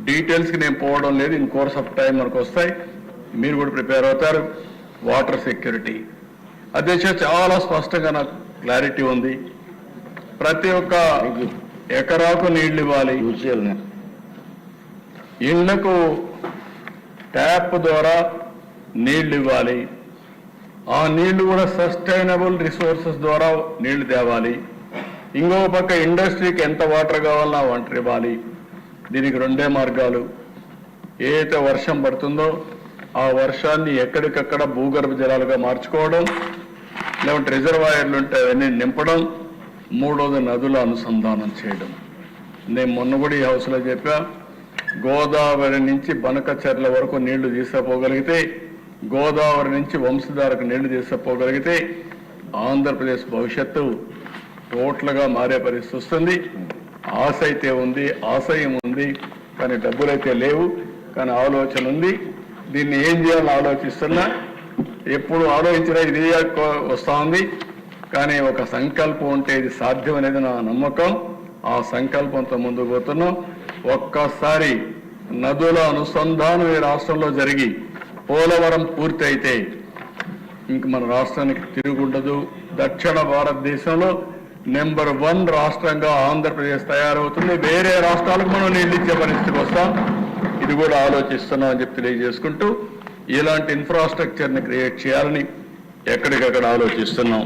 డీటెయిల్స్కి నేను పోవడం లేదు, ఇన్ కోర్స్ ఆఫ్ టైం మనకు వస్తాయి, మీరు కూడా ప్రిపేర్ అవుతారు. వాటర్ సెక్యూరిటీ అధ్యక్ష చాలా స్పష్టంగా నాకు క్లారిటీ ఉంది. ప్రతి ఒక్క ఎకరాకు నీళ్లు ఇవ్వాలి, ఇళ్లకు ట్యాప్ ద్వారా నీళ్లు ఇవ్వాలి, ఆ నీళ్లు కూడా సస్టైనబుల్ రిసోర్సెస్ ద్వారా నీళ్లు తేవాలి. ఇంకో పక్క ఇండస్ట్రీకి ఎంత వాటర్ కావాలన్నా వాటర్ ఇవ్వాలి. దీనికి రెండే మార్గాలు. ఏదైతే వర్షం పడుతుందో ఆ వర్షాన్ని ఎక్కడికక్కడ భూగర్భ జలాలుగా మార్చుకోవడం, లేదంటే రిజర్వాయర్లు ఉంటే అవన్నీ నింపడం, మూడోది నదుల అనుసంధానం చేయడం. నేను మొన్న కూడా ఈ హౌస్లో చెప్పా, గోదావరి నుంచి బనకచెర్ల వరకు నీళ్లు తీసుకుపోగలిగితే, గోదావరి నుంచి వంశధారకు నీళ్లు తీసుకుపోగలిగితే ఆంధ్రప్రదేశ్ భవిష్యత్తు టోటల్గా మారే పరిస్థితి వస్తుంది. ఆశ అయితే ఉంది, ఆశయం ఉంది, కానీ డబ్బులైతే లేవు, కానీ ఆలోచన ఉంది. దీన్ని ఏం చేయాలని ఆలోచిస్తున్నా, ఎప్పుడు ఆలోచించినా ఇది వస్తూ ఉంది. కానీ ఒక సంకల్పం ఉంటే ఇది సాధ్యం అనేది నా నమ్మకం. ఆ సంకల్పంతో ముందుకు పోతున్నాం. ఒక్కసారి నదుల అనుసంధానం ఈ రాష్ట్రంలో జరిగి పోలవరం పూర్తి అయితే ఇంక మన రాష్ట్రానికి తిరుగుండదు. దక్షిణ భారతదేశంలో నెంబర్ 1 రాష్ట్రంగా ఆంధ్రప్రదేశ్ తయారవుతుంది. వేరే రాష్ట్రాలకు మనం నీళ్ళు ఇచ్చే పరిస్థితికి వస్తాం. ఇది కూడా ఆలోచిస్తున్నాం అని చెప్పి తెలియజేసుకుంటూ, ఇలాంటి ఇన్ఫ్రాస్ట్రక్చర్ని క్రియేట్ చేయాలని ఎక్కడికక్కడ ఆలోచిస్తున్నాం.